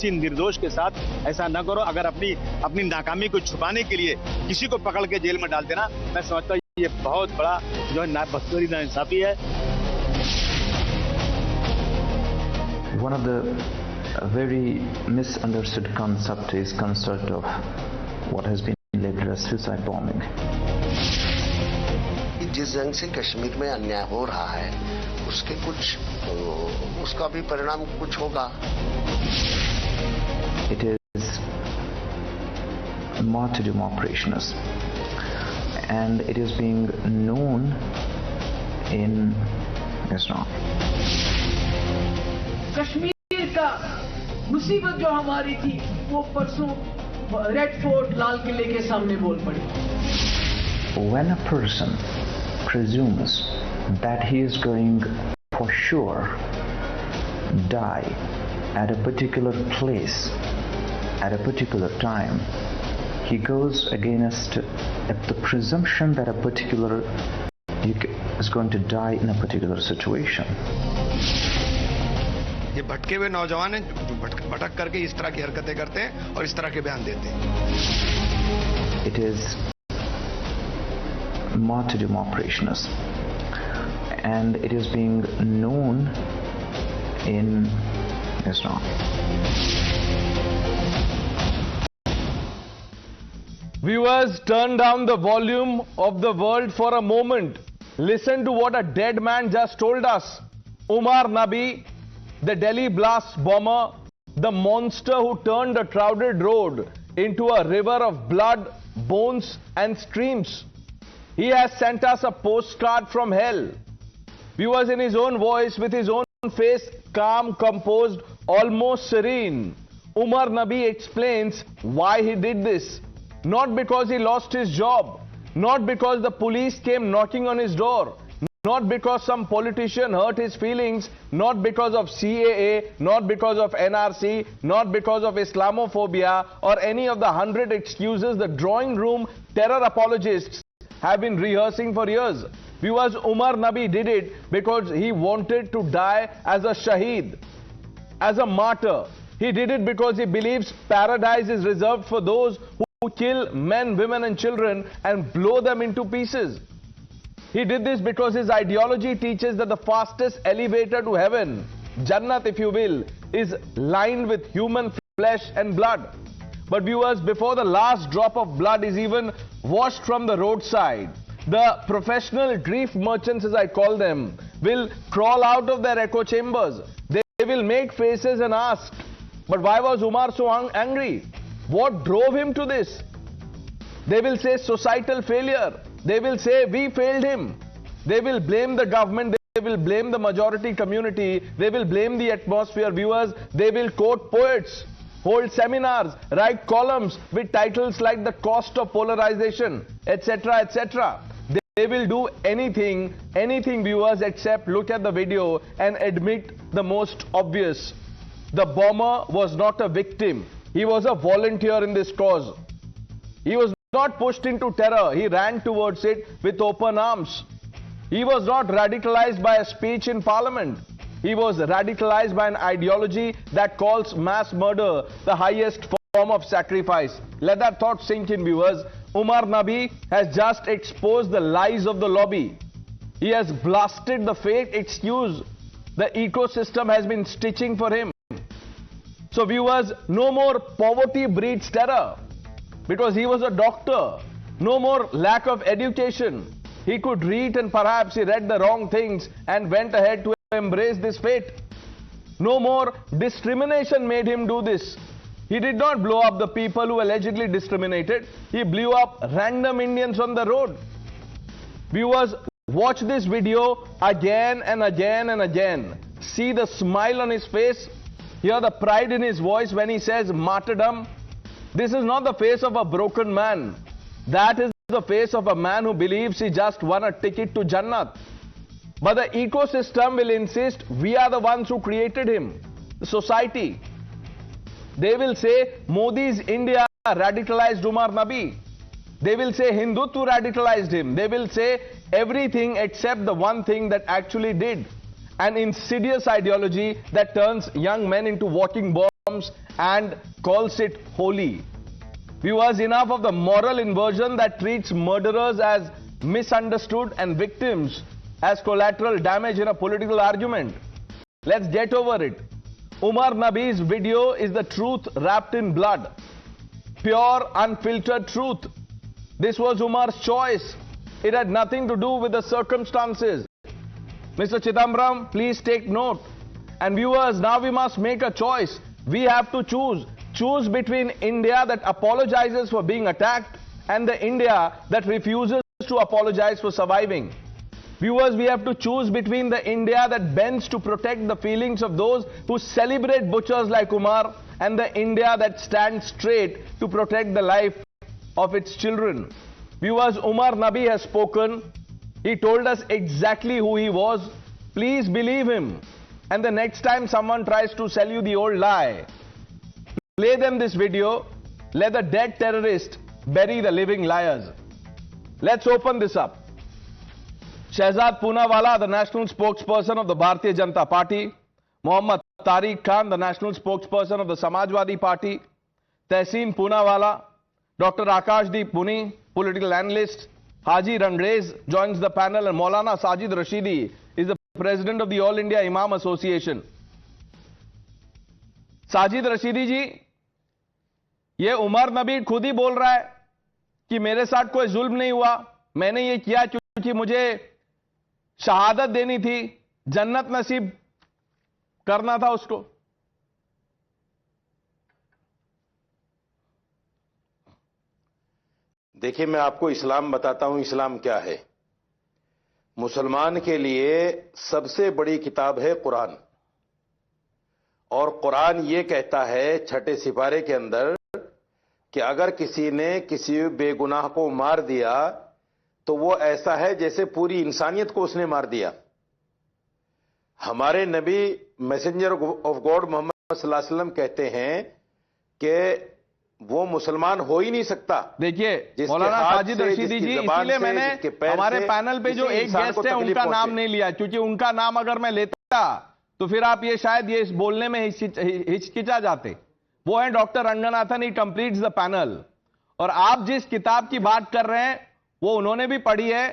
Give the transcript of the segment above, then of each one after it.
किसी निर्दोष के साथ ऐसा न करो। अगर अपनी नाकामी को छुपाने के लिए किसी को पकड़ के जेल में डाल देना, मैं समझता हूँ ये बहुत बड़ा जो है बदतमीजी नाइंसाफी है। One of the very misunderstood concept is concept of what has been labeled as suicide bombing. जिस जंग से कश्मीर में अन्याय हो रहा है उसका भी परिणाम कुछ होगा। It is martyrdom operations and it is being known in Islam. Kashmir का मुसीबत जो हमारी थी वो परसों रेड फोर्ट लाल किले के सामने बोल पड़ी। When a person presumes that he is going for sure die at a particular place at a particular time, he goes against the presumption that a particular is going to die in a particular situation. ये भटके हुए नौजवान हैं जो भटक करके इस तरह की हरकतें करते हैं और इस तरह के बयान देते हैं। It is martyrdom operations and it is being known in Islam. Viewers, turn down the volume of the world for a moment. Listen to what a dead man just told us. Umar Nabi, the Delhi blast bomber, the monster who turned a crowded road into a river of blood, bones and streams. He has sent us a postcard from hell. Viewers, in his own voice, with his own face, calm, composed, almost serene, Umar Nabi explains why he did this. Not because he lost his job, not because the police came knocking on his door, not because some politician hurt his feelings, not because of CAA, not because of NRC, not because of Islamophobia or any of the 100 excuses the drawing room terror apologists have been rehearsing for years. Viewers, Umar Nabi did it because he wanted to die as a shaheed, as a martyr. He did it because he believes paradise is reserved for those who kill men, women and children and blow them into pieces. He did this because his ideology teaches that the fastest elevator to heaven, Jannat if you will, is lined with human flesh and blood. But viewers, before the last drop of blood is even washed from the roadside, the professional grief merchants, as I call them, will crawl out of their echo chambers. They will make faces and ask, but why was Umar so angry? What drove him to this? They will say societal failure. They will say we failed him. They will blame the government. They will blame the majority community. They will blame the atmosphere. Viewers, they will quote poets, hold seminars, write columns with titles like The Cost of Polarization, etc., etc. They will do anything, viewers, except look at the video and admit the most obvious. The bomber was not a victim. He was a volunteer in this cause. He was not pushed into terror. He ran towards it with open arms. He was not radicalized by a speech in parliament. He was radicalized by an ideology that calls mass murder the highest form of sacrifice. Let that thought sink in, viewers. Umar Nabi has just exposed the lies of the lobby. He has blasted the fake excuse the ecosystem has been stitching for him. So viewers, no more poverty breeds terror, because he was a doctor. No more lack of education. He could read and perhaps he read the wrong things and went ahead to embrace this fate. No more discrimination made him do this. He did not blow up the people who allegedly discriminated. He blew up random Indians on the road. Viewers, watch this video again and again and again. See the smile on his face. Hear the pride in his voice when he says martyrdom. This is not the face of a broken man. That is the face of a man who believes he just won a ticket to Jannat. But the ecosystem will insist we are the ones who created him, the society. They will say Modi's India radicalized Umar Nabi. They will say Hindutva radicalized him. They will say everything except the one thing that actually did. An insidious ideology that turns young men into walking bombs bombs and calls it holy. Viewers, enough of the moral inversion that treats murderers as misunderstood and victims as collateral damage in a political argument. Let's get over it. Umar Nabi's video is the truth wrapped in blood. Pure, unfiltered truth. This was Umar's choice. It had nothing to do with the circumstances. Mr. Chidambaram, please take note. And viewers, now we must make a choice. We have to choose. Choose between India that apologizes for being attacked and the India that refuses to apologize for surviving. Viewers, we have to choose between the India that bends to protect the feelings of those who celebrate butchers like Umar and the India that stands straight to protect the life of its children. Viewers, Umar Nabi has spoken. He told us exactly who he was. Please believe him. And the next time someone tries to sell you the old lie, play them this video. Let the dead terrorist bury the living liars. Let's open this up. Shehzad Poonawalla, the national spokesperson of the Bharatiya Janata Party. Mohammad Tariq Khan, the national spokesperson of the Samajwadi Party. Tehseen Poonawalla. Dr. Akashdeep Puni, political analyst. Haji Rangres joins the panel, and Maulana Sajid Rashidi is the president of the All India Imam Association. Sajid Rashidi जी, ये उमर नबी खुद ही बोल रहा है कि मेरे साथ कोई जुल्म नहीं हुआ, मैंने ये किया क्योंकि मुझे शहादत देनी थी, जन्नत नसीब करना था उसको। देखिए, मैं आपको इस्लाम बताता हूं। इस्लाम क्या है? मुसलमान के लिए सबसे बड़ी किताब है कुरान, और कुरान ये कहता है छठे सिपारे के अंदर कि अगर किसी ने किसी बेगुनाह को मार दिया तो वो ऐसा है जैसे पूरी इंसानियत को उसने मार दिया। हमारे नबी मैसेंजर ऑफ गॉड मोहम्मद सल्लल्लाहु अलैहि वसल्लम कहते हैं कि वो मुसलमान हो ही नहीं सकता। देखिए मौलाना साजिद रशीदी जी, इसीलिए मैंने हमारे पैनल पे जो एक गेस्ट है उनका नाम नहीं लिया, क्योंकि उनका नाम अगर मैं लेता तो फिर आप ये शायद ये बोलने में हिचकिचा जाते। वो है doctor Ranganathan, he completes the panel. और आप जिस किताब की बात कर रहे हैं वो उन्होंने भी पढ़ी है,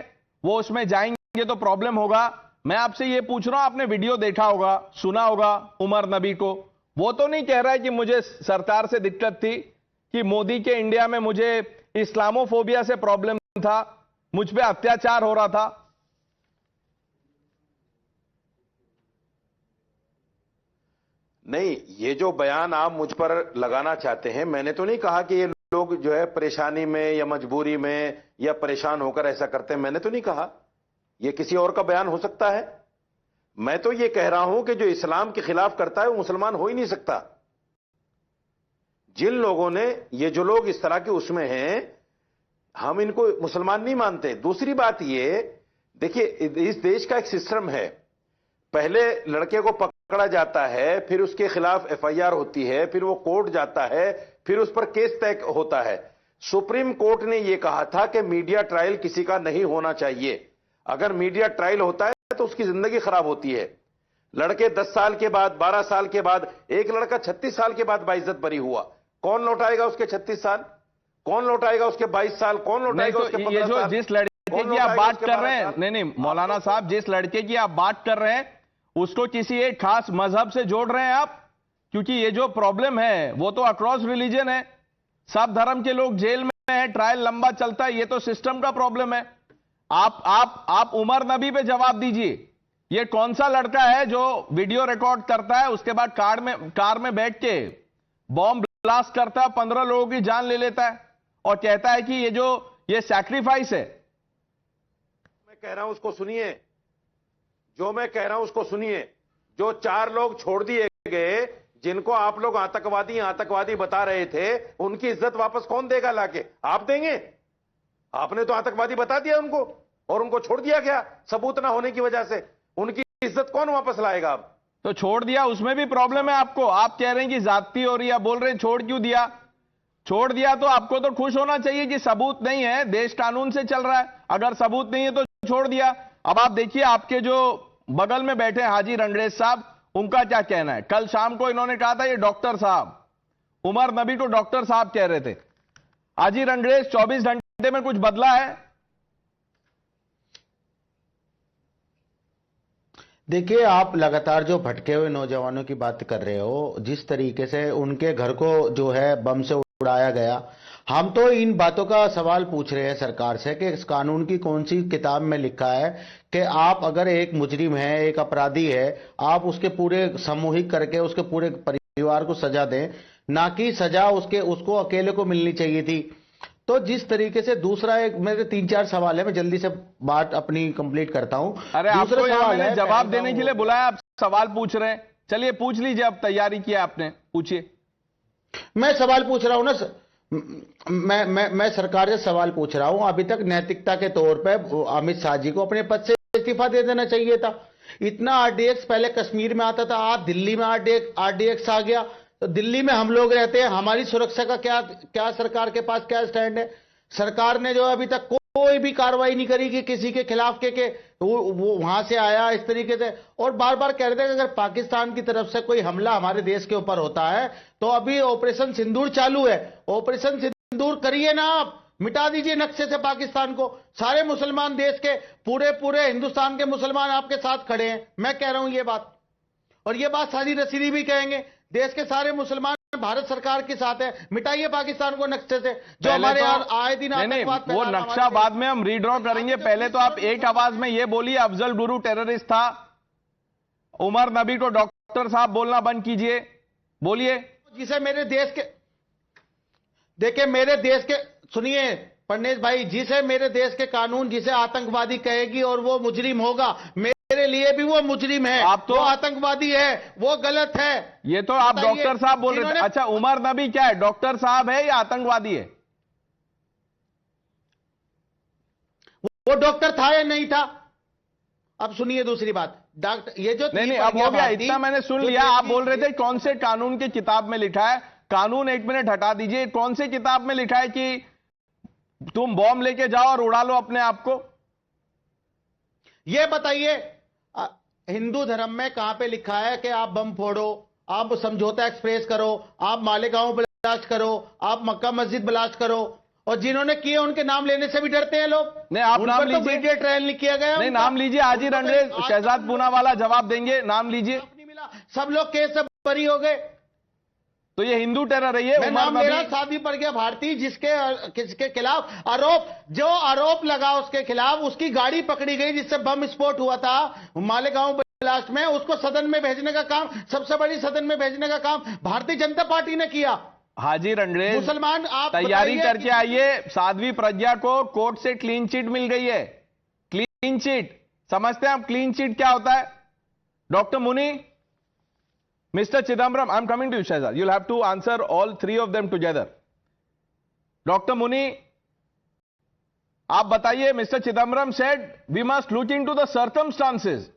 वो उसमें जाएंगे तो प्रॉब्लम होगा। मैं आपसे ये पूछ रहा हूं, आपने वीडियो देखा होगा, सुना होगा उमर नबी को। वो तो नहीं कह रहा है कि मुझे सरकार से दिक्कत थी, कि मोदी के इंडिया में मुझे इस्लामोफोबिया से प्रॉब्लम था, मुझ पे अत्याचार हो रहा था। नहीं, ये जो बयान आप मुझ पर लगाना चाहते हैं, मैंने तो नहीं कहा कि ये लोग जो है परेशानी में या मजबूरी में या परेशान होकर ऐसा करते हैं, मैंने तो नहीं कहा। ये किसी और का बयान हो सकता है। मैं तो ये कह रहा हूं कि जो इस्लाम के खिलाफ करता है वो मुसलमान हो ही नहीं सकता। जिन लोगों ने, ये जो लोग इस तरह के उसमें हैं, हम इनको मुसलमान नहीं मानते। दूसरी बात ये देखिए, इस देश का एक सिस्टम है, पहले लड़के को पकड़ा जाता है, फिर उसके खिलाफ एफआईआर होती है, फिर वो कोर्ट जाता है, फिर उस पर केस तय होता है। सुप्रीम कोर्ट ने यह कहा था कि मीडिया ट्रायल किसी का नहीं होना चाहिए। अगर मीडिया ट्रायल होता है तो उसकी जिंदगी खराब होती है। लड़के 10 साल के बाद, 12 साल के बाद, एक लड़का 36 साल के बाद बाइज्जत बरी हुआ, कौन लौटाएगा उसके 36 साल? कौन लौटाएगा उसके 22 साल? कौन लौटाएगा उसके 15 साल? जिस लड़के की आप बात कर रहे हैं, नहीं मौलाना साहब, जिस लड़के की आप बात कर रहे हैं उसको किसी एक खास मजहब से जोड़ रहे हैं आप, क्योंकि ये जो प्रॉब्लम है वो तो अक्रॉस रिलीजन है, सब धर्म के लोग जेल में हैं, ट्रायल लंबा चलता है, ये तो सिस्टम का प्रॉब्लम है। आप उमर नबी पे जवाब दीजिए। ये कौन सा लड़का है जो वीडियो रिकॉर्ड करता है, उसके बाद कार में बैठ के बॉम्ब ब्लास्ट करता है, 15 लोगों की जान ले लेता है और कहता है कि ये सैक्रिफाइस है। मैं कह रहा हूं उसको सुनिए, जो मैं कह रहा हूं उसको सुनिए। जो 4 लोग छोड़ दिए गए, जिनको आप लोग आतंकवादी बता रहे थे, उनकी इज्जत वापस कौन देगा लाके? आप देंगे? आपने तो आतंकवादी बता दिया उनको और उनको छोड़ दिया गया सबूत ना होने की वजह से। उनकी इज्जत कौन वापस लाएगा? अब तो छोड़ दिया, उसमें भी प्रॉब्लम है आपको। आप कह रहे हैं कि जाती हो रही है, बोल रहे हैं छोड़ क्यों दिया? छोड़ दिया तो आपको तो खुश होना चाहिए कि सबूत नहीं है, देश कानून से चल रहा है। अगर सबूत नहीं है तो छोड़ दिया। अब आप देखिए, आपके जो बगल में बैठे हाजी रंगरेज साहब, उनका क्या कहना है। कल शाम को इन्होंने कहा था ये डॉक्टर साहब, उमर नबी को डॉक्टर साहब कह रहे थे। हाजी रंगरेज 24 घंटे में कुछ बदला है? देखिए, आप लगातार जो भटके हुए नौजवानों की बात कर रहे हो, जिस तरीके से उनके घर को जो है बम से उड़ाया गया, हम तो इन बातों का सवाल पूछ रहे हैं सरकार से कि इस कानून की कौन सी किताब में लिखा है कि आप अगर एक मुजरिम है, एक अपराधी है, आप उसके पूरे सामूहिक करके उसके पूरे परिवार को सजा दें, ना कि सजा उसको अकेले को मिलनी चाहिए थी। तो जिस तरीके से दूसरा, एक मेरे 3-4 सवाल है, मैं जल्दी से बात अपनी कंप्लीट करता हूं। अरे आपको यहां मैंने जवाब देने के लिए बुलाया, आप सवाल पूछ रहे हैं। चलिए पूछ लीजिए, अब तैयारी किया आपने, पूछिए। मैं सवाल पूछ रहा हूं ना, मैं सरकार से सवाल पूछ रहा हूं। अभी तक नैतिकता के तौर पे अमित शाह जी को अपने पद से इस्तीफा दे देना चाहिए था। इतना आरडीएक्स पहले कश्मीर में आता था, आज दिल्ली में आरडीएक्स आ गया। तो दिल्ली में हम लोग रहते हैं, हमारी सुरक्षा का क्या सरकार के पास क्या स्टैंड है? सरकार ने जो अभी तक कोई भी कार्रवाई नहीं करी कि किसी के खिलाफ के वो वहां से आया इस तरीके से। और बार बार कह रहे थे कि अगर पाकिस्तान की तरफ से कोई हमला हमारे देश के ऊपर होता है तो अभी ऑपरेशन सिंदूर चालू है, ऑपरेशन सिंदूर करिए ना, आप मिटा दीजिए नक्शे से पाकिस्तान को। सारे मुसलमान देश के पूरे हिंदुस्तान के मुसलमान आपके साथ खड़े हैं। मैं कह रहा हूं ये बात, और ये बात साजी रसीदी भी कहेंगे। देश के सारे मुसलमान भारत सरकार के साथ है, मिटाइए पाकिस्तान को नक्शे से, जो हमारे यहाँ आए दिन आतंकवाद वो नक्शा बाद में हम रीड्रॉ करेंगे। पहले तो आप एक आवाज में ये बोलिए, अफजल गुरु टेररिस्ट था, उमर नबी को डॉक्टर साहब बोलना बंद कीजिए, बोलिए। जिसे मेरे देश के, देखिए मेरे देश के, सुनिए पंडित भाई, जिसे मेरे देश के कानून जिसे आतंकवादी कहेगी और वो मुजरिम होगा, मेरे लिए भी वो मुजरिम है। आप तो वो आतंकवादी है, वो गलत है। ये तो आप डॉक्टर साहब बोल रहे थे। अच्छा, उमर नबी क्या है, डॉक्टर साहब है या आतंकवादी है? वो डॉक्टर था या नहीं था? अब सुनिए दूसरी बात, डॉक्टर ये जो नहीं, अब हो गया, इतना मैंने सुन लिया। आप बोल रहे थे कौन से कानून की किताब में लिखा है। कानून एक मिनट हटा दीजिए, कौन से किताब में लिखा है कि तुम बॉम्ब लेके जाओ और उड़ा लो अपने आप को? ये बताइए, हिंदू धर्म में कहां पे लिखा है कि आप बम फोड़ो, आप समझौता एक्सप्रेस करो, आप मालेगांव ब्लास्ट करो, आप मक्का मस्जिद ब्लास्ट करो? और जिन्होंने किए उनके नाम लेने से भी डरते हैं लोग। नहीं, आप नाम लीजिए। तो ट्रायल नहीं किया गया। नहीं, नाम लीजिए। हाजी रंगरेज, शहजाद पूनावाला जवाब देंगे, नाम लीजिए। नहीं मिला, सब लोग केस से बरी हो गए। तो ये हिंदू टेरर है। ये नाम मेरा साध्वी प्रज्ञा भारती, जिसके खिलाफ जो आरोप लगा उसके खिलाफ, उसकी गाड़ी पकड़ी गई जिससे बम विस्फोट हुआ था मालेगांव ब्लास्ट में, उसको सदन में भेजने का काम, सबसे बड़ी सदन में भेजने का काम भारतीय जनता पार्टी ने किया। हाजी रंगरेज, मुसलमान आप तैयारी करके आइए। साध्वी प्रज्ञा को कोर्ट से क्लीन चिट मिल गई है। क्लीन चिट समझते हैं आप? क्लीन चिट क्या होता है? Doctor Muni, Mr. Chidambaram, I'm coming to you, Shahzad. You'll have to answer all three of them together. Dr. Muni, आप बताइए। Mr. Chidambaram said we must look into the circumstances.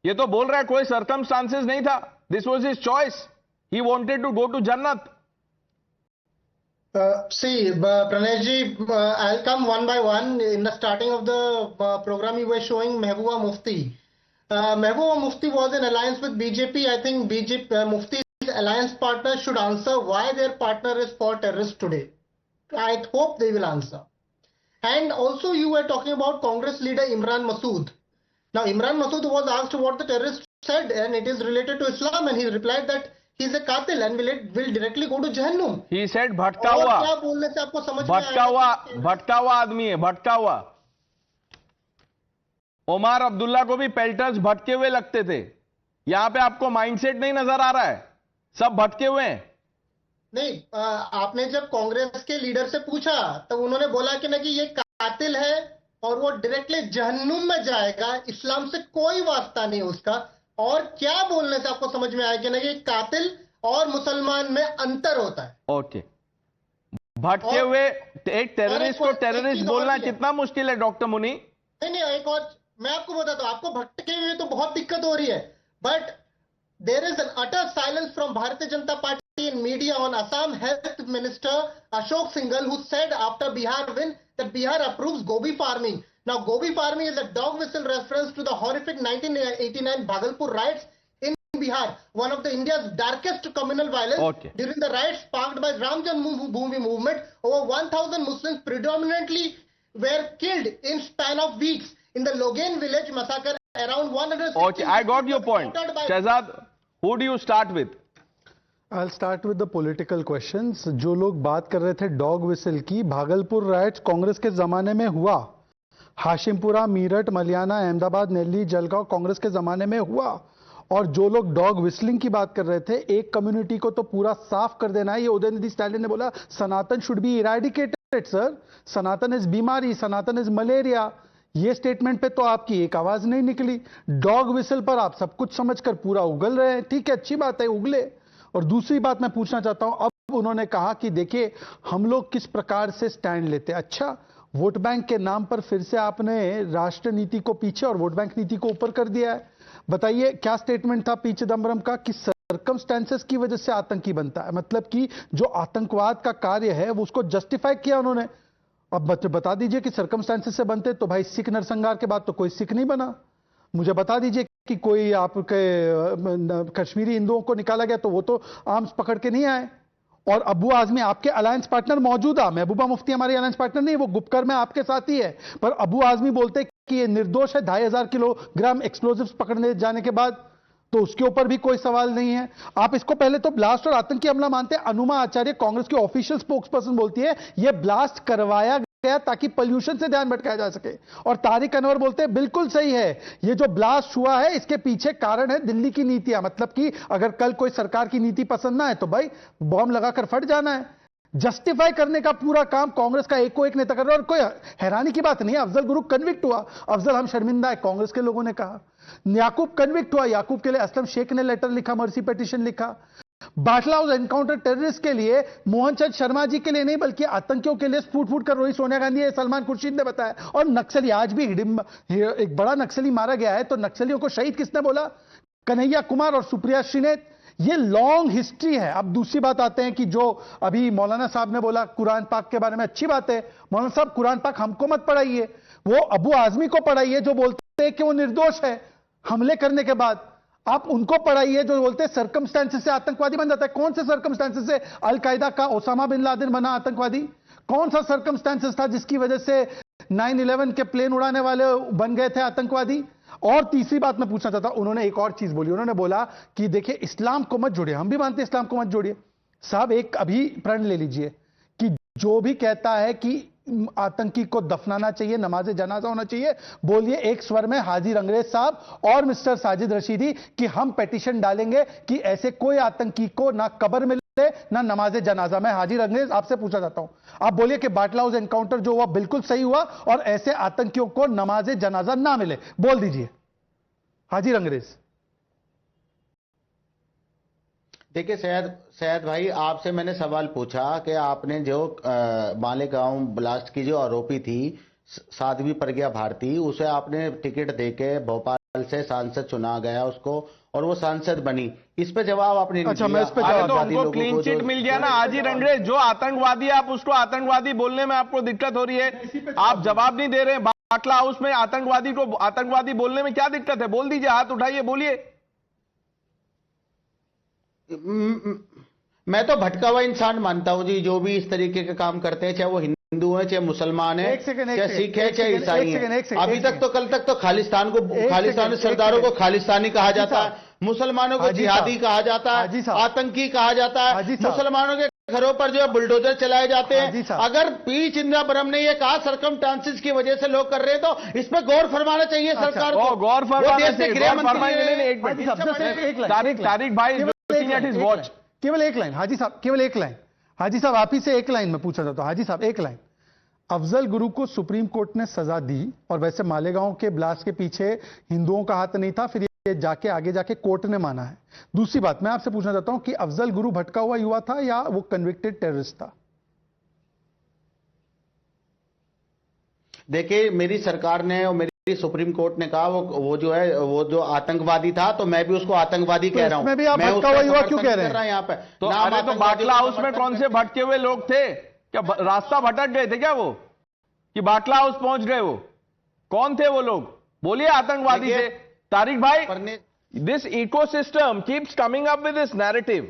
ये तो बोल रहा है कोई circumstances नहीं था. This was his choice. He wanted to go to Jannat. See, Pranay ji, I'll come one by one. In the starting of the program, you were showing Mehbooba Mufti. Mehbooba Mufti was in alliance with BJP. I think Mufti's alliance partner should answer why their partner is for terrorists today. I hope they will answer. And also you were talking about Congress leader Imran Masood. Now Imran Masood was asked what the terrorist said and it is related to Islam, and he replied that he is a qatil and will directly go to Jahannam. He said भटका हुआ। और क्या बोलने से आपको समझ में आया? भटका हुआ आदमी है, भटका हुआ। उमर अब्दुल्ला को भी पेल्टर्स भटके हुए लगते थे। यहां पे आपको माइंडसेट नहीं नजर आ रहा है? सब भटके हुए हैं। नहीं, आपने जब कांग्रेस के लीडर से पूछा तो उन्होंने बोला कि ना कि ये कातिल है और वो डायरेक्टली जहन्नुम में जाएगा, इस्लाम से कोई वास्ता नहीं उसका। और क्या बोलने से आपको समझ में आया कि ना कि कातिल और मुसलमान में अंतर होता है? ओके, भटके हुए एक टेररिस्ट को टेररिस्ट बोलना कितना मुश्किल है डॉक्टर मुनी? नहीं, एक और मैं आपको बताता हूं, आपको भटके हुए तो बहुत दिक्कत हो रही है, but there is an utter silence from Bharatiya Janata Party in media on Assam Health Minister Ashok Singhal, who said after Bihar win that Bihar approves gobi farming. Now gobi farming is a dog whistle reference to the horrific 1989 Bhagalpur riots in Bihar, one of the India's darkest communal violence. Okay. During the riots sparked by Ram Janmabhoomi movement, over 1,000 Muslims predominantly were killed in span of weeks. In the Logan village massacre, around 160. Okay, I got your point. Shehzad, who do you start with? I'll start with the political questions. जो लोग बात कर रहे थे dog whistle की, Bhagalpur rights Congress के जमाने में हुआ, हाशिमपुरा, मीरठ, मलियाना, अहमदाबाद, नेल्ली, जलगांव कांग्रेस के जमाने में हुआ। और जो लोग डॉग विस्लिंग की बात कर रहे थे, एक कम्युनिटी को तो पूरा साफ कर देना है। ये उदयनिधि स्टालिन ने बोला Sanatan should be eradicated sir, Sanatan is बीमारी, सनातन इज मलेरिया। ये स्टेटमेंट पे तो आपकी एक आवाज नहीं निकली। डॉग विसल पर आप सब कुछ समझकर पूरा उगल रहे हैं। ठीक है, अच्छी बात है, उगले। और दूसरी बात मैं पूछना चाहता हूं, अब उन्होंने कहा कि देखिए हम लोग किस प्रकार से स्टैंड लेते हैं। अच्छा, वोट बैंक के नाम पर फिर से आपने राष्ट्र नीति को पीछे और वोट बैंक नीति को ऊपर कर दिया है। बताइए क्या स्टेटमेंट था पी चिदम्बरम का कि सर्कमस्टेंसेस की वजह से आतंकी बनता है, मतलब कि जो आतंकवाद का कार्य है वो उसको जस्टिफाई किया उन्होंने। अब बता दीजिए कि सर्कमस्टेंसेस से बनते तो भाई सिख नरसंहार के बाद तो कोई सिख नहीं बना। मुझे बता दीजिए कि कोई आपके कश्मीरी हिंदुओं को निकाला गया तो वो तो आर्म्स पकड़ के नहीं आए। और अबू आजमी आपके अलायंस पार्टनर मौजूदा, महबूबा मुफ्ती हमारी अलायंस पार्टनर नहीं, वो गुपकर में आपके साथ ही है, पर अबू आजमी बोलते कि ये निर्दोष है 2500 किलोग्राम एक्सप्लोजिव्स पकड़ने जाने के बाद, तो उसके ऊपर भी कोई सवाल नहीं है। आप इसको पहले तो ब्लास्ट और आतंकी हमला मानते हैं। अनुमा आचार्य कांग्रेस की ऑफिशियल स्पोक्सपर्सन बोलती है ये ब्लास्ट करवाया गया ताकि पोल्यूशन से ध्यान भटकाया जा सके। और तारिक अनवर बोलते हैं बिल्कुल सही है, ये जो ब्लास्ट हुआ है इसके पीछे कारण है दिल्ली की नीतियां, मतलब कि अगर कल कोई सरकार की नीति पसंद ना है तो भाई बॉम्ब लगाकर फट जाना है। जस्टिफाई करने का पूरा काम कांग्रेस का एक को एक नेता कर रहा है। और कोई हैरानी की बात नहीं है, अफजल गुरु कन्विक्ट हुआ। अफजल हम शर्मिंदा है, कांग्रेस के लोगों ने कहा। याकूब कन्विक्ट हुआ, याकूब के लिए असलम शेख ने लेटर लिखा, मर्सी पिटीशन लिखा। बाटला हाउस एनकाउंटर टेररिस्ट के लिए मोहन चंद शर्मा जी के लिए नहीं बल्कि आतंकियों के लिए फूट फूट कर रोई सोनिया गांधी है, सलमान खुर्शीद ने बताया। और नक्सली आज भी एक बड़ा नक्सली मारा गया है तो नक्सलियों को शहीद किसने बोला? कन्हैया कुमार और सुप्रिया श्रीनेत। ये लॉन्ग हिस्ट्री है। अब दूसरी बात आते हैं कि जो अभी मौलाना साहब ने बोला कुरान पाक के बारे में, अच्छी बात है। मौलाना साहब कुरान पाक हमको मत पढ़ाइए, वो अबू आजमी को पढ़ाइए जो बोलते हैं कि वो निर्दोष है हमले करने के बाद। आप उनको पढ़ाइए जो बोलते हैं सर्कमस्टेंसेस से आतंकवादी बन जाता है। कौन से सर्कमस्टेंसेस से अलकायदा का ओसामा बिन लादेन बना आतंकवादी? कौन सा सर्कमस्टेंसेस था जिसकी वजह से 9/11 के प्लेन उड़ाने वाले बन गए थे आतंकवादी? और तीसरी बात मैं पूछना चाहता हूं, उन्होंने एक और चीज बोली, उन्होंने बोला कि देखिए इस्लाम को मत जोड़िए। हम भी मानते हैं इस्लाम को मत जोड़िए साहब। एक अभी प्रण ले लीजिए कि जो भी कहता है कि आतंकी को दफनाना चाहिए, नमाज जनाजा होना चाहिए, बोलिए एक स्वर में हाजी अंग्रेज साहब और मिस्टर साजिद रशीदी कि हम पेटिशन डालेंगे कि ऐसे कोई आतंकी को ना कब्र मिले ना नमाज जनाजा। मैं हाजिर अंग्रेज आपसे पूछा जाता हूं, आप बोलिए कि बाटला हाउस एनकाउंटर जो हुआ बिल्कुल सही हुआ और ऐसे आतंकियों को नमाज जनाजा ना मिले, बोल दीजिए हाजिर अंग्रेज। देखिए सैयद भाई, आपसे मैंने सवाल पूछा कि आपने जो मालेगांव ब्लास्ट की जो आरोपी थी साध्वी प्रज्ञा भारती, उसे आपने टिकट देके भोपाल से सांसद चुना गया उसको और वो सांसद बनी, इस पे जवाब आपने नहीं दिया। मैं इस पे जवाब तो उनको क्लीन चिट मिल गया ना हाजिर अंग्रेज। जो आतंकवादी आप उसको आतंकवादी बोलने में आपको दिक्कत हो रही है, आप जवाब नहीं दे रहे। बाटला हाउस में आतंकवादी को आतंकवादी बोलने में क्या दिक्कत है? बोल दीजिए, हाथ उठाइए, बोलिए। मैं तो भटका हुआ इंसान मानता हूं जी, जो भी इस तरीके के काम करते हैं, चाहे वो हिंदू है, चाहे मुसलमान है, चाहे सिख है, चाहे ईसाई है। अभी तक तो कल तक तो खालिस्तानी सरदारों को खालिस्तानी कहा जाता है, मुसलमानों को जिहादी कहा जाता है, आतंकी कहा जाता है, मुसलमानों के घरों पर जो है बुलडोजर चलाए जाते हैं। अगर पी चिदम्बरम ने ये कहा सर्कमस्टेंसेस की वजह से लोग कर रहे हैं तो इस पर गौर फरमाना चाहिए सरकार को। गौर फरमाना तारिक भाई वॉच। केवल एक लाइन हाजी साहब, केवल एक लाइन हाजी साहब, आप ही से एक लाइन में पूछा जाता हूं। हाजी साहब एक लाइन, अफजल गुरु को सुप्रीम कोर्ट ने सजा दी और वैसे मालेगांव के ब्लास्ट के पीछे हिंदुओं का हाथ नहीं था, फिर ये जाके आगे जाके कोर्ट ने माना है। दूसरी बात मैं आपसे पूछना चाहता हूं कि अफजल गुरु भटका हुआ युवा था या वो कन्विक्टेड टेररिस्ट था? देखिए मेरी सरकार ने और मेरी सुप्रीम कोर्ट ने कहा वो जो है वो जो आतंकवादी था, तो मैं भी उसको आतंकवादी कह रहा हूं। मैं भी आप भटका हुआ युवा क्यों कह रहे हैं यहाँ पे? तो अरे तो बाटला हाउस में कौन से भटके हुए लोग थे? क्या रास्ता भटक गए थे क्या वो, कि बाटला हाउस पहुंच गए? वो कौन थे वो लोग? बोलिए आतंकवादी थे। तारिक भाई This ecosystem keeps coming up with this narrative.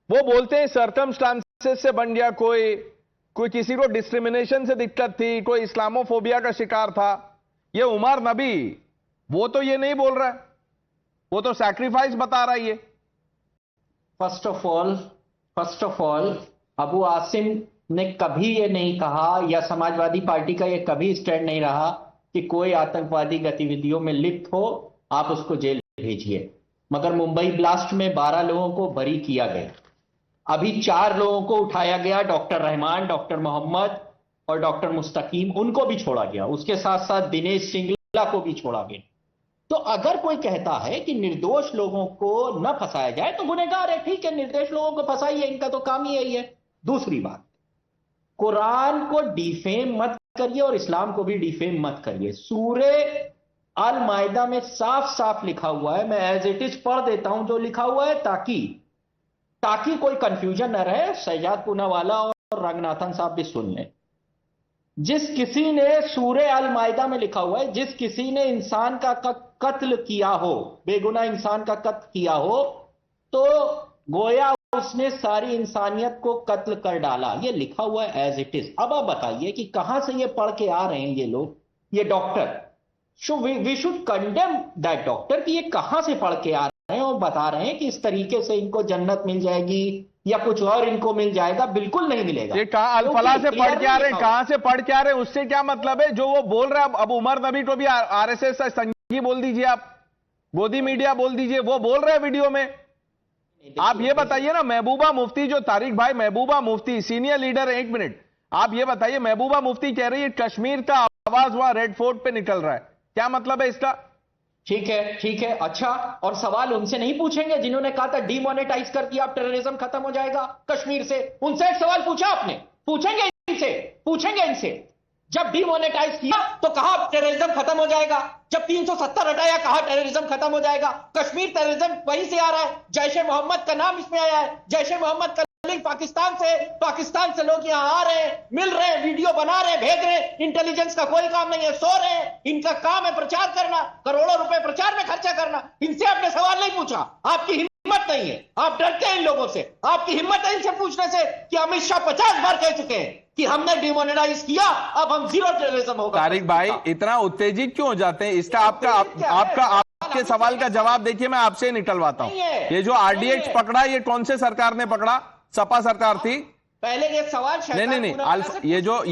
वो बोलते हैं सर्कमस्टांसेस से बन गया, कोई किसी को डिस्क्रिमिनेशन से दिक्कत थी, कोई इस्लामोफोबिया का शिकार था. ये उमर नबी वो तो ये नहीं बोल रहा है, वो तो सैक्रिफाइस बता रहा है ये. First of all Abu Asim ने कभी ये नहीं कहा, या समाजवादी पार्टी का ये कभी स्टैंड नहीं रहा कि कोई आतंकवादी गतिविधियों में लिप्त हो आप उसको जेल भेजिए. मगर मुंबई ब्लास्ट में 12 लोगों को बरी किया गया. अभी 4 लोगों को उठाया गया, डॉक्टर रहमान, डॉक्टर मोहम्मद और डॉक्टर मुस्तकीम, उनको भी छोड़ा गया. उसके साथ साथ दिनेश सिंगला को भी छोड़ा गया. तो अगर कोई कहता है कि निर्दोष लोगों को न फंसाया जाए तो गुनहगार है. ठीक है, निर्दोष लोगों को फंसाइए, इनका तो काम ही यही है. दूसरी बात, कुरान को डिफेम मत करिए और इस्लाम को भी डिफेम मत करिए. सूरे अल मायदा में साफ साफ लिखा हुआ है, मैं एज इट इज पढ़ देता हूं जो लिखा हुआ है ताकि कोई कंफ्यूजन न रहे. शहजाद पूनावाला और रंगनाथन साहब भी सुन लें. जिस किसी ने सूरे अल मायदा में लिखा हुआ है, जिस किसी ने इंसान का कत्ल किया हो, बेगुनाह इंसान का कत्ल किया हो, तो गोया उसने सारी इंसानियत को कत्ल कर डाला. ये लिखा हुआ है एज इट इज. अब आप बताइए कि कहां से ये पढ़ के आ रहे हैं ये लोग, ये doctor. We should condemn that doctor कि ये कहां से पढ़ के आ रहे हैं और बता रहे हैं कि इस तरीके से इनको जन्नत मिल जाएगी या कुछ और इनको मिल जाएगा. बिल्कुल नहीं मिलेगा. ये कहां अल-फलाह से पढ़ के आ रहे हैं, कहां से पढ़ के आ रहे हैं, उससे क्या मतलब है. जो वो बोल रहे हैं, अब उमर नबी को भी आरएसएस संघी बोल दीजिए, आप गोदी मीडिया बोल दीजिए, वो बोल रहे हैं वीडियो में. आप ये बताइए ना, महबूबा मुफ्ती, जो तारिक भाई महबूबा मुफ्ती सीनियर लीडर है, 1 मिनट आप ये बताइए, महबूबा मुफ्ती कह रही है कश्मीर का आवाज वहां रेड फोर्ट पे निकल रहा है, क्या मतलब है इसका. ठीक है. अच्छा, और सवाल उनसे नहीं पूछेंगे जिन्होंने कहा था डीमोनेटाइज कर दिया अब टेररिज्म खत्म हो जाएगा कश्मीर से. उनसे एक सवाल पूछा आपने? पूछेंगे इनसे. जब डीमोनेटाइज किया तो कहा टेररिज्म खत्म हो जाएगा, जब 370 हटाया कहा टेररिज्म खत्म हो जाएगा. कश्मीर टेररिज्म वहीं से आ रहा है, जैश ए मोहम्मद का नाम इसमें आया है. जैश ए मोहम्मद का लिंक पाकिस्तान से लोग यहां आ रहे हैं, मिल रहे हैं, वीडियो बना रहे हैं, भेज रहे हैं. इंटेलिजेंस का कोई काम नहीं है, सो रहे हैं. इनका काम है प्रचार करना, करोड़ों रुपए प्रचार में खर्चा करना. इनसे आपने सवाल नहीं पूछा. आपकी हिम्मत नहीं है, आप डरते हैं इन लोगों से. आपकी हिम्मत है इनसे पूछने से कि अमित शाह 50 बार कह चुके हैं कि हमने डिमोनेटाइज किया, अब हम जीरो टेररिज्म होगा. तारिक भाई इतना उत्तेजित क्यों हो जाते हैं, इसका आपके सवाल का जवाब देखिए, मैं आपसे निकलवाता हूं. ये जो आरडीएक्स पकड़ा, ये कौन से सरकार ने पकड़ा? सपा सरकार थी. पहले ये सवाल नहीं,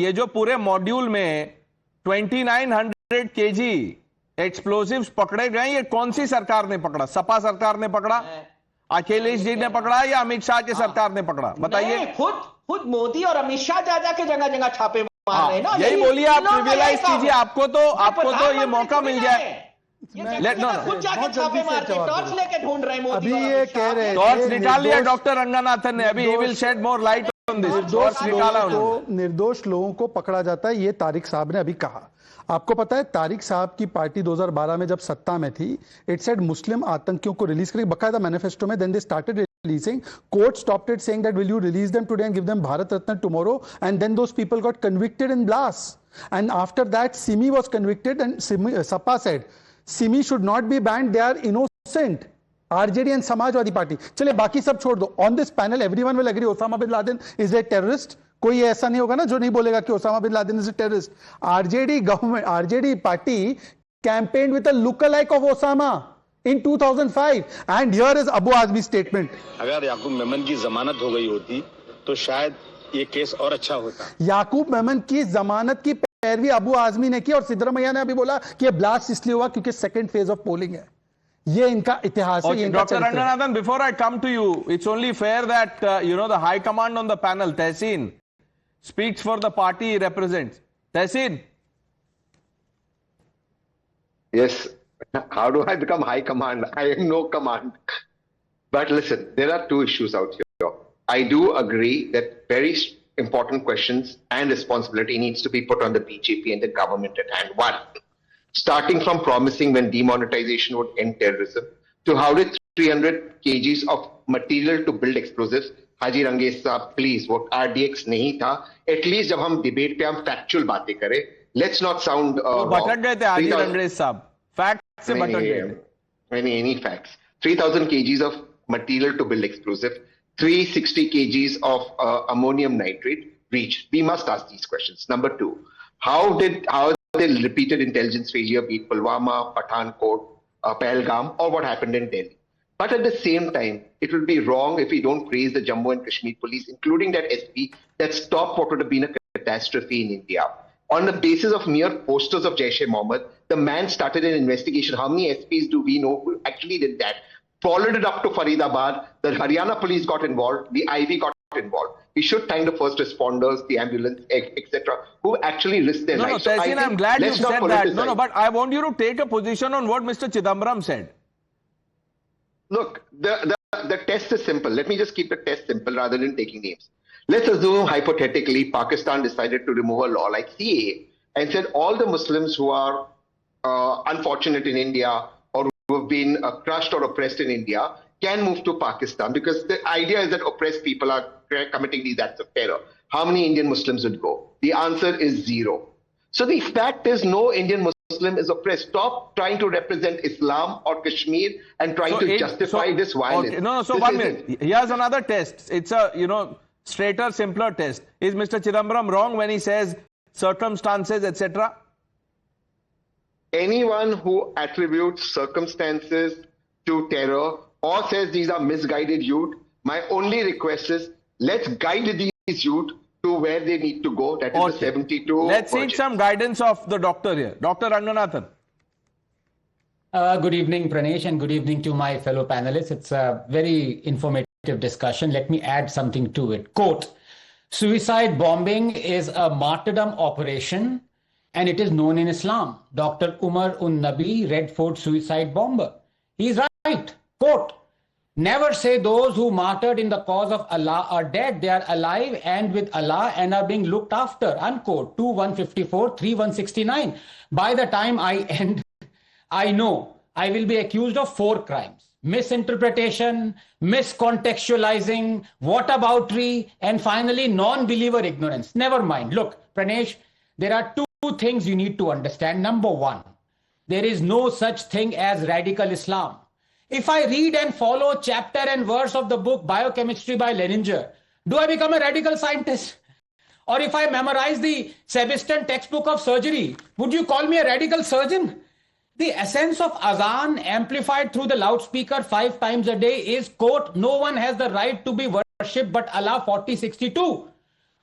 ये जो पूरे मॉड्यूल में 2900 केजी एक्सप्लोसिव्स पकड़े गए, ये कौन सी सरकार ने पकड़ा? सपा सरकार ने पकड़ा, अखिलेश जी ने पकड़ा, या अमित शाह की सरकार ने पकड़ा? बताइए. खुद मोदी और अमित शाह जा के जगह छापे मार रहे हैं ना. यही बोलिए, आप प्रिविलाइज कीजिए, आपको तो ये मौका मिल जाए. खुद जाके छापे मार के टॉर्च लेके ढूंढ रहे हैं मोदी. अभी ये कह रहे हैं, टॉर्च निकाल लिया डॉक्टर रंगनाथन ने, अभी ही will shed more light on this. Torch निकाला उन्होंने. निर्दोष लोगों को पकड़ा जाता है, ये तारिक साहब ने अभी कहा. आपको पता है तारिक साहब की पार्टी 2012 में जब सत्ता में थी, इट सेड मुस्लिम आतंकियों को रिलीज करेगी बकायदा मैनिफेस्टो में. Then they started releasing, court stopped it saying that will you release them today and give them Bharat Ratna tomorrow, and then those people got convicted in blasts. And after that Simi was convicted, and Sapa said Simi should not be banned, they are innocent. RJD and Samajwadi Party. चलिए बाकी सब छोड़ दो. On this panel everyone will agree Osama bin Laden is a terrorist. कोई ऐसा नहीं होगा ना जो नहीं बोलेगा कि Osama bin Laden is a terrorist. RJD government, RJD party campaigned with a lookalike of Osama in 2005, and here is Abu Azmi's statement. अगर याकूब मेमन की जमानत हो गई होती तो शायद ये केस और अच्छा होता. याकूब मेमन की जमानत की पैरवी अबू आजमी ने की, और सिद्धरमैया ने अभी बोला कि ये ब्लास्ट इसलिए हुआ क्योंकि सेकंड फेज ऑफ पोलिंग है. ये इनका इतिहास है. Doctor Ranganathan, before I come to you, it's only fair that the high command on the panel, Tahseen, speaks for the party he represents. Tehseen. Yes. How do I become high command? I am no command. But listen, there are two issues out here. I do agree that very important questions and responsibility needs to be put on the BJP and the government at hand. One, starting from promising when demonetization would end terrorism, to how did 300 kgs of material to build explosives. हाजी रंगेश साहब please, वो RDX नहीं था. At least जब हम debate पे हम factual बातें करें, लेट्स नॉट साउंड. भटक गए थे हाजी रंगेश साहब, फैक्ट से भटक गए. any facts. 3,000 kgs of material to build explosive, 360 kgs of ammonium nitrate reached. We must ask these questions. Number two, how did the repeated intelligence failure be it Pulwama, Pathankot, Pahalgam, or what happened in Delhi? But at the same time, it will be wrong if we don't praise the Jammu and Kashmir police, including that SP, that stopped what would have been a catastrophe in India. On the basis of mere posters of Jaish-e-Mohammed, the man started an investigation. How many SPs do we know who actually did that? Followed it up to Faridabad. The Haryana police got involved. The IV got involved. We should thank the first responders, the ambulance, etc., who actually risked their lives. No, Tehseen, I'm glad you said that. No, but I want you to take a position on what Mr. Chidambaram said. Look, the test is simple. Let me just keep the test simple rather than taking names. Let's assume hypothetically Pakistan decided to remove a law like CAA and said all the Muslims who are unfortunate in India or who have been crushed or oppressed in India can move to Pakistan, because the idea is that oppressed people are committing these acts of terror. How many Indian Muslims would go? The answer is 0. So the fact is no Indian Muslim is oppressed. Stop trying to represent Islam or Kashmir and trying to justify this violence. Okay, no, so 1 minute. Here's another test. It's a, straighter, simpler test. Is Mr. Chidambaram wrong when he says circumstances, etc.? Anyone who attributes circumstances to terror or says these are misguided youth, my only request is let's guide these youth to where they need to go. That is the 72. Let's seek some guidance of the doctor here. Dr. Ranganathan. Good evening, Pranesh, and good evening to my fellow panelists. It's a very informative discussion. Let me add something to it. Quote, suicide bombing is a martyrdom operation and it is known in Islam. Dr. Umar un-Nabi, Red Fort suicide bomber. He's right. Quote, never say those who martyred in the cause of Allah are dead. They are alive and with Allah and are being looked after. Unquote. 2-154, 3-169. By the time I end, I know I will be accused of 4 crimes. Misinterpretation, miscontextualizing, whataboutery, and finally non-believer ignorance. Never mind. Look, Pranesh, there are 2 things you need to understand. Number 1, there is no such thing as radical Islam. If I read and follow chapter and verse of the book Biochemistry by Leninger, do I become a radical scientist? Or if I memorize the Sebastian textbook of surgery, would you call me a radical surgeon? The essence of azan amplified through the loudspeaker 5 times a day is, quote, no one has the right to be worshipped but Allah, 40:62.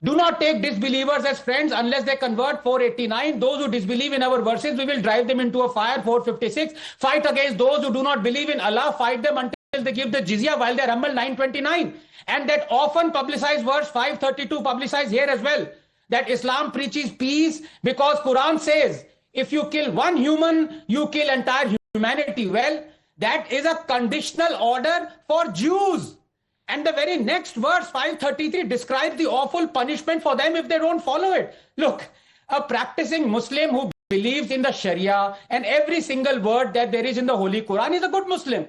Do not take disbelievers as friends unless they convert, 489. Those who disbelieve in our verses, we will drive them into a fire, 456. Fight against those who do not believe in Allah, fight them until they give the jizya while they are humble, 929. And that often publicized verse 532 publicized here as well, that Islam preaches peace because Quran says, if you kill one human, you kill entire humanity. Well, that is a conditional order for Jews. And the very next verse, 533, describes the awful punishment for them if they don't follow it. Look, a practicing Muslim who believes in the Sharia and every single word that there is in the Holy Quran is a good Muslim.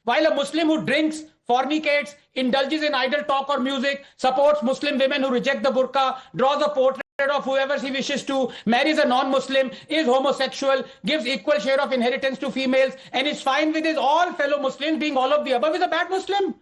While a Muslim who drinks, fornicates, indulges in idle talk or music, supports Muslim women who reject the burqa, draws a portrait of whoever he wishes to, marries a non-Muslim, is homosexual, gives equal share of inheritance to females, and is fine with his all fellow Muslims being all of the above, is a bad Muslim.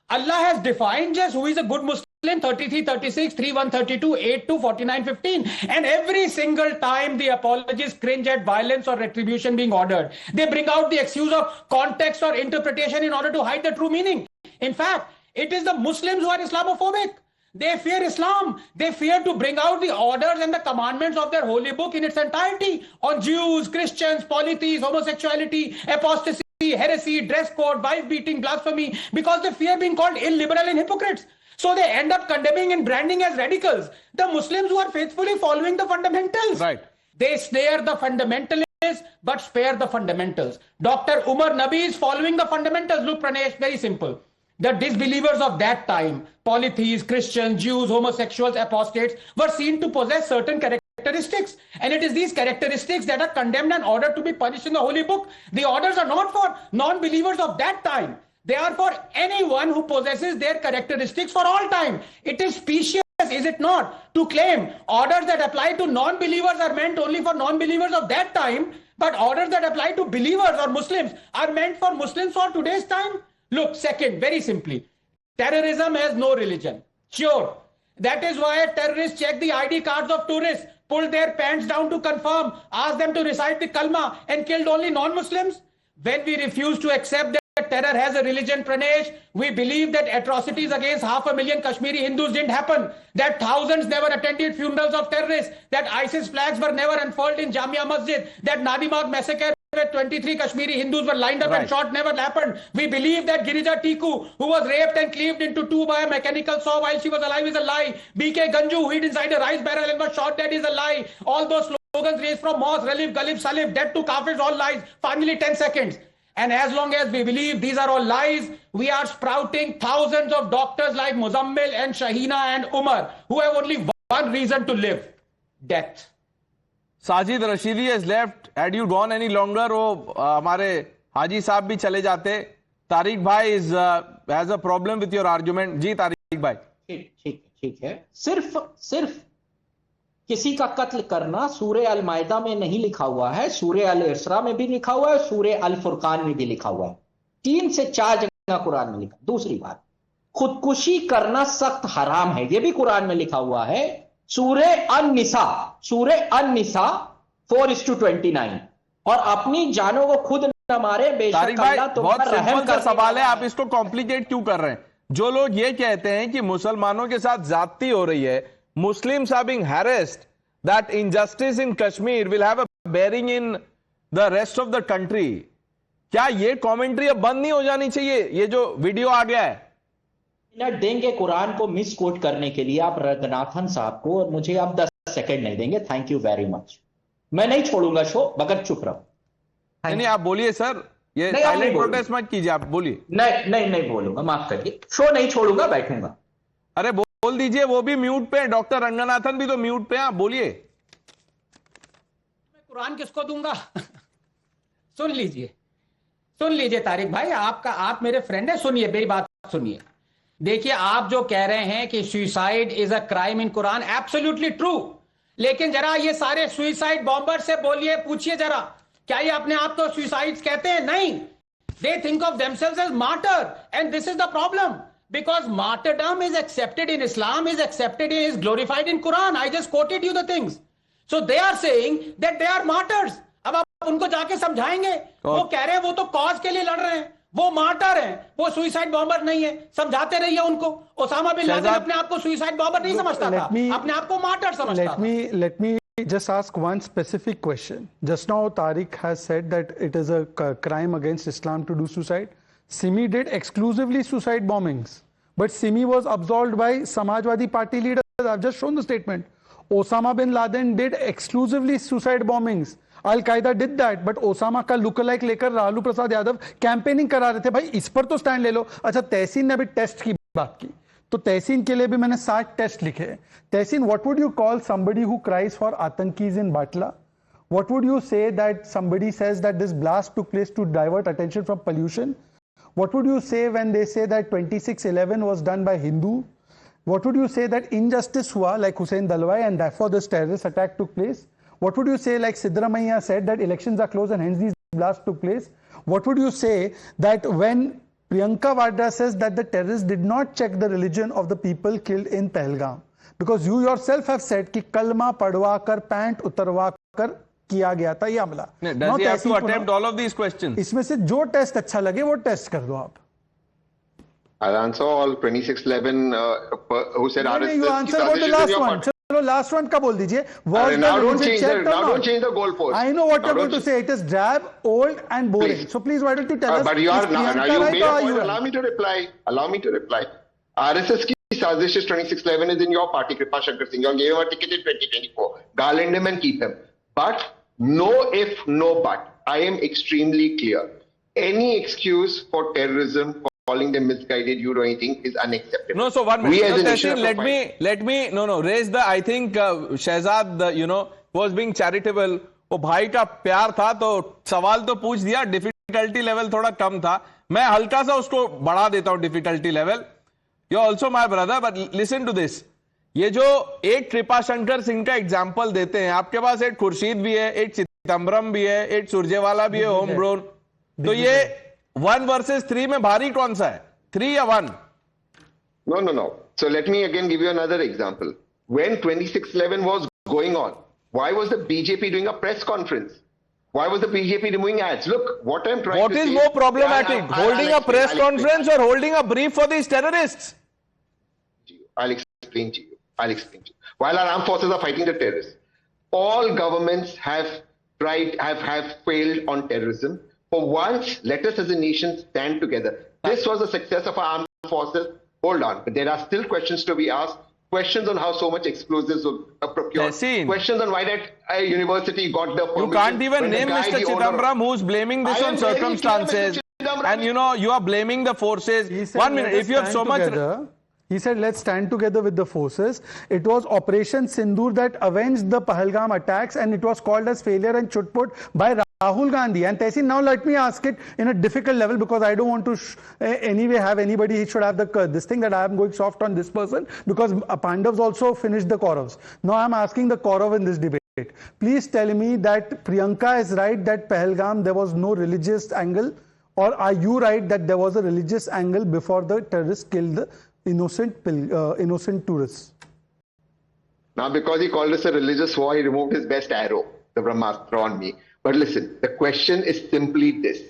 Allah has defined just who is a good Muslim, 33, 36, 3, 132, 8, 2, 49, 15. And every single time the apologists cringe at violence or retribution being ordered, they bring out the excuse of context or interpretation in order to hide the true meaning. In fact, it is the Muslims who are Islamophobic. They fear Islam. They fear to bring out the orders and the commandments of their holy book in its entirety on Jews, Christians, polytheists, homosexuality, apostasy, heresy, dress code, wife beating, blasphemy, because they fear being called illiberal and hypocrites. So they end up condemning and branding as radicals the Muslims who are faithfully following the fundamentals. Right. They snare the fundamentalists but spare the fundamentals. Dr. Umar Nabi is following the fundamentals. Look, Pranesh, very simple. The disbelievers of that time, polytheists, Christians, Jews, homosexuals, apostates, were seen to possess certain characteristics. And it is these characteristics that are condemned and ordered to be punished in the Holy Book. The orders are not for non-believers of that time. They are for anyone who possesses their characteristics for all time. It is specious, is it not, to claim orders that apply to non-believers are meant only for non-believers of that time, But orders that apply to believers or Muslims are meant for Muslims for today's time. Look, second, very simply, terrorism has no religion. Sure. That is why terrorists check the ID cards of tourists, pulled their pants down to confirm, asked them to recite the kalma, and killed only non-Muslims. When we refuse to accept that terror has a religion, Pranesh, we believe that atrocities against 500,000 Kashmiri Hindus didn't happen, that thousands never attended funerals of terrorists, that ISIS flags were never unfurled in Jamia Masjid, that Nadimag massacre where 23 Kashmiri Hindus were lined up and shot never happened. We believe that Girija Tiku, who was raped and cleaved into two by a mechanical saw while she was alive, is a lie. BK Ganju, who hid inside a rice barrel and was shot dead, is a lie. All those slogans raised from Mosque, Relif, Galib, Salif, dead to Kafirs, all lies. Finally, 10 seconds. And as long as we believe these are all lies, we are sprouting thousands of doctors like Muzammil and Shahina and Umar, who have only one reason to live: death. Sajid Rashidi has left. Had you gone any longer, वो हमारे हाजी साहब भी चले जाते. तारिक भाई has a problem with your argument. जी तारिक भाई. ठीक है. सिर्फ किसी का कत्ल करना सूरे अल मायदा में नहीं लिखा हुआ है, सूरे अल इसरा में भी लिखा हुआ है, सूरे अल फुरकान में भी लिखा हुआ है. 3 से 4 जगह कुरान में लिखा. दूसरी बात, खुदकुशी करना सख्त हराम है, यह भी कुरान में लिखा हुआ है. सूरे अन-निसा 4:29. और अपनी जानों को खुद न मारे, बेशक अल्लाह तुम पर रहम कर. सवाल है, आप इसको कॉम्प्लिकेट क्यों कर रहे हैं? जो लोग ये कहते हैं कि मुसलमानों के साथ ज्यादती हो रही है, Muslims are being harassed, that injustice in Kashmir will have a bearing in the rest of the country. क्या ये कमेंट्री अब बंद नहीं हो जानी चाहिए? ये जो वीडियो आ गया है, मिनट देंगे कुरान को मिस कोट करने के लिए आप रंगनाथन साहब को, और मुझे आप 10 सेकंड नहीं देंगे. Thank you very much. मैं नहीं छोड़ूंगा शो, मगर चुप रहो. नहीं आप बोलिए सर, ये साइलेंट प्रोटेस्ट मत कीजिए, आप बोलिए. नहीं बोलूंगा, माफ करिए. शो नहीं छोड़ूंगा, बैठूंगा. अरे बोल दीजिए, वो भी म्यूट पे है, डॉक्टर रंगनाथन भी तो म्यूट पे हैं, आप बोलिए. मैं कुरान किसको दूंगा? सुन लीजिए तारिक भाई, आप मेरे फ्रेंड है, सुनिए मेरी बात सुनिए. देखिए, आप जो कह रहे हैं कि suicide is a crime in Quran, absolutely true. लेकिन जरा ये सारे सुसाइड बॉम्बर से बोलिए, पूछिए जरा, क्या ये अपने आप को सुसाइड्स कहते हैं? नहीं. They think of themselves as martyr, and this is the problem. Because martyrdom is accepted in Islam, is glorified in Quran. I just quoted you the things. So they are saying that they are martyrs. अब आप उनको जाके समझाएंगे, वो कह रहे हैं वो तो कॉज के लिए लड़ रहे हैं, वो मार्टर हैं, वो सुसाइड बॉम्बर नहीं है. समझाते रहिए उनको. ओसामा बिन लादेन अपने आप को सुसाइड बॉम्बर नहीं समझता था, अपने आप को मार्टर समझता था. Let me just ask one specific question. Just now Tariq has said that it is a crime against Islam to do suicide. Simi did exclusively suicide bombings, but Simi was absolved by Samajwadi Party leaders. I've just shown the statement. Osama bin Laden did exclusively suicide bombings. Al-Qaeda did that, but Osama का lookalike लेकर Lalu Prasad Yadav campaigning करा रहे थे. भाई इस पर तो stand ले लो. अच्छा, तहसीन ने अभी टेस्ट की बात की, तो तहसीन के लिए भी मैंने 60 टेस्ट लिखे हैं. तहसीन, what would you call somebody who cries for आतंकीज in Batla? What would you say that somebody says that this blast took place to divert attention from pollution? What would you say when they say that 26/11 was done by Hindu? What would you say that injustice hua like Hussein Dalwai and therefore this terrorist attack took place? What would you say like Siddaramaiah said that elections are closed and hence these blasts took place? What would you say that when Priyanka Vadra says that the terrorists did not check the religion of the people killed in Pahalgam? Because you yourself have said कि कलमा पढ़वा कर pant उतरवा कर किया गया था ये हमला. Does he have to attempt all of these questions? इसमें से जो टेस्ट अच्छा लगे वो टेस्ट कर दो आप. I'll answer all 26/11 who said RSS. You answer about the last one. चलो last one का बोल दीजिए. Now don't change the goalpost. I know what you're going to say. It is drab, old and boring. Please. So please, why don't you tell us? But you are now you made a point. Allow me to reply. RSS की sazish 26/11 is in your party, Kripa Shankar Singh. You gave him a ticket in 2024. Garland him and keep him. But no if, no but. I am extremely clear. Any excuse for terrorism, calling them misguided, you or anything, is unacceptable. No, so 1 minute. Let me raise the, I think Shehzad, was being charitable. वो भाई का प्यार था तो सवाल तो पूछ दिया. डिफिकल्टी लेवल थोड़ा कम था, मैं हल्का सा उसको बढ़ा देता हूं difficulty level. You also my brother, but listen to this. ये जो एक कृपा शंकर सिंह का एग्जाम्पल देते हैं, आपके पास एक खुर्शीद भी है, एक चिदम्बरम भी है, एक सुरजेवाला भी है होम ग्रोन। तो ये 1 versus 3 में भारी कौन सा है, 3 या 1? No. So let me again give you another example. When 2611 was going on, why was the BJP doing a press conference? Why was the BJP removing ads? Look, what I'm trying What to is say... more problematic, holding a press conference or holding a brief for these terrorists? I'll explain to you. While our armed forces are fighting the terrorists, all governments have failed on terrorism. For once, let us as a nation stand together. This was the success of our armed forces. Hold on, but there are still questions to be asked. Questions on how so much explosives were procured. Questions on why that university got the permission. You can't even name Mr. Chidambaram, who's blaming this on circumstances. And you are blaming the forces. 1 minute, if you have so much... He said, let's stand together with the forces. It was Operation Sindoor that avenged the Pahalgam attacks, and it was called as failure and chutput by Rahul Gandhi. And Tehseen, now let me ask it in a difficult level, because I don't want to anyway have anybody, he should have this thing that I am going soft on this person, because Pandavs also finished the Kauravas. Now I am asking the Kaurav in this debate. Please tell me that Priyanka is right that Pahalgam there was no religious angle, or are you right that there was a religious angle before the terrorists killed the innocent tourists? Now, because he called us a religious war, he removed his best arrow, the Brahmastra, on me. But listen, the question is simply this.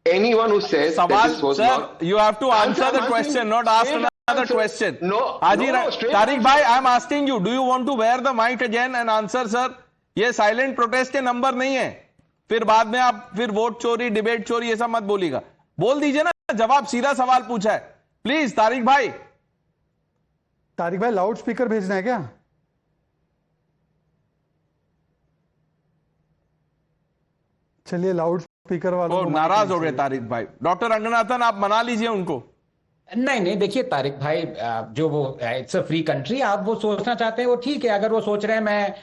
Anyone who says that this was not... You have to answer the question, not ask another question. No, Tariq Bhai, I am asking you, do you want to wear the mic again and answer, sir? ये silent protest के number नहीं है, फिर बाद में आप फिर vote चोरी, डिबेट चोरी ऐसा मत बोलिएगा। बोल दीजिए ना, जवाब सीधा सवाल पूछा है। प्लीज तारिक भाई लाउड स्पीकर भेजना है क्या? चलिए लाउड स्पीकर वालों को नाराज हो गए तारिक भाई। डॉक्टर रंगनाथन, आप मना लीजिए उनको। नहीं, देखिए तारिक भाई, जो वो इट्स अ फ्री कंट्री, आप वो सोचना चाहते हैं वो ठीक है। अगर वो सोच रहे हैं मैं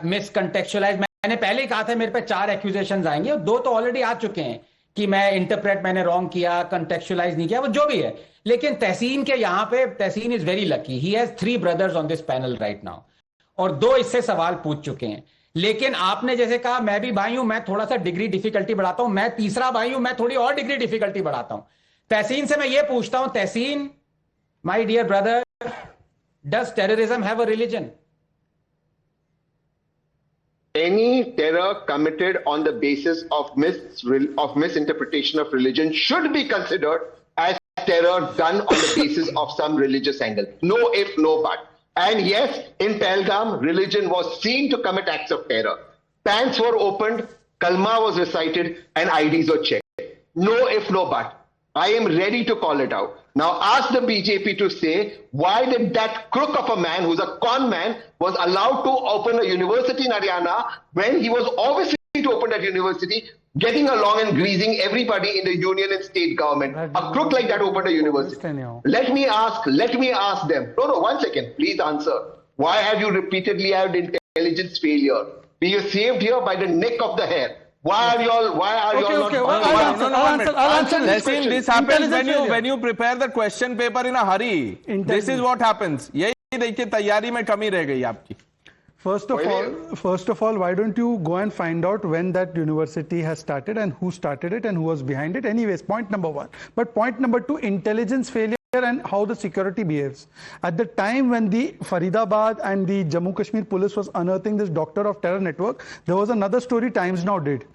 मिसकंटेक्चुअलाइज, मैंने पहले ही कहा था मेरे पे 4 एक्यूजेशंस आएंगे, 2 तो ऑलरेडी आ चुके हैं कि मैं इंटरप्रेट मैंने रॉन्ग किया, कंटेक्चुअलाइज नहीं किया, वो जो भी है। लेकिन तहसीन के यहाँ पे, Tahseen is very lucky, he has 3 brothers on this panel right now, और 2 इससे सवाल पूछ चुके हैं। लेकिन आपने जैसे कहा मैं भी भाई हूं, मैं थोड़ा सा डिग्री डिफिकल्टी बढ़ाता हूं, मैं तीसरा भाई हूं, मैं थोड़ी और डिग्री डिफिकल्टी बढ़ाता हूं। तहसीन से मैं ये पूछता हूं, Tahseen my dear brother, does terrorism have a religion? Any terror committed on the basis of misinterpretation of religion should be considered as terror done on the basis of some religious angle. No if, no but. And yes, in Pahalgam, religion was seen to commit acts of terror. Pants were opened, kalma was recited, and IDs were checked. No if, no but. I am ready to call it out. Now ask the BJP to say, why did that crook of a man who's a con man was allowed to open a university in Haryana when he was obviously to open that university, getting along and greasing everybody in the union and state government. A crook like that opened a university. Let me ask them. No, 1 second. Please answer. Why have you repeatedly had intelligence failure? We are saved here by the neck of the hair. Why are you all not... I'll answer this question. This happens when you prepare the question paper in a hurry. This is what happens. यही देखिए तैयारी में कमी रह गई आपकी. First of all, why don't you go and find out when that university has started and who started it and who was behind it? Anyways, point number 1. But point number 2, intelligence failure and how the security behaves. At the time when the Faridabad and the Jammu Kashmir police was unearthing this doctor of terror network, there was another story Times Now did.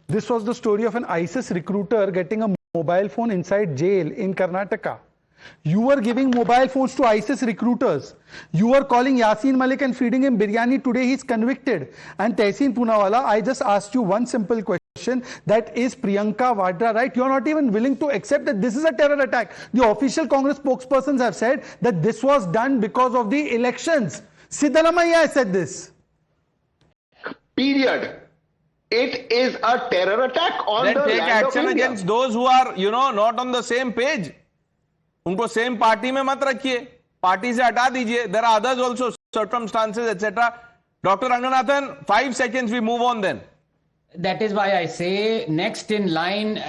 This was the story of an ISIS recruiter getting a mobile phone inside jail in Karnataka. You were giving mobile phones to ISIS recruiters. You were calling Yasin Malik and feeding him biryani. Today he's convicted. And Tehseen Poonawalla, I just asked you one simple question. That is Priyanka Vadra right? You're not even willing to accept that this is a terror attack. The official Congress spokespersons have said that this was done because of the elections. Siddaramaiah has said this. Period. It is a terror attack on the land of India. Then take action against those who are, not on the same page. उनको same party में मत रखिए, party से हटा दीजिए. There are others also, circumstances, etc. Dr. Ranganathan, 5 seconds, we move on then. That is why I say next in line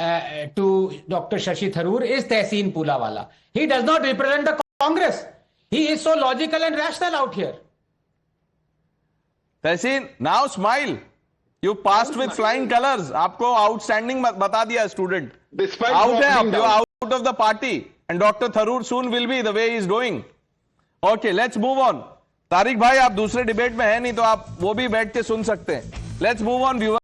to Dr. Shashi Tharoor is Tehseen Poonawalla. He does not represent the Congress. He is so logical and rational out here. Tehseen, now smile. You passed with flying colours, आपको outstanding बता दिया student, Despite out है आप, dropping you down. Out of the party and doctor Tharoor soon will be the way he is doing. Okay, let's move on. Tariq भाई आप दूसरे debate में है नहीं तो आप वो भी बैठ के सुन सकते हैं. Let's move on viewer.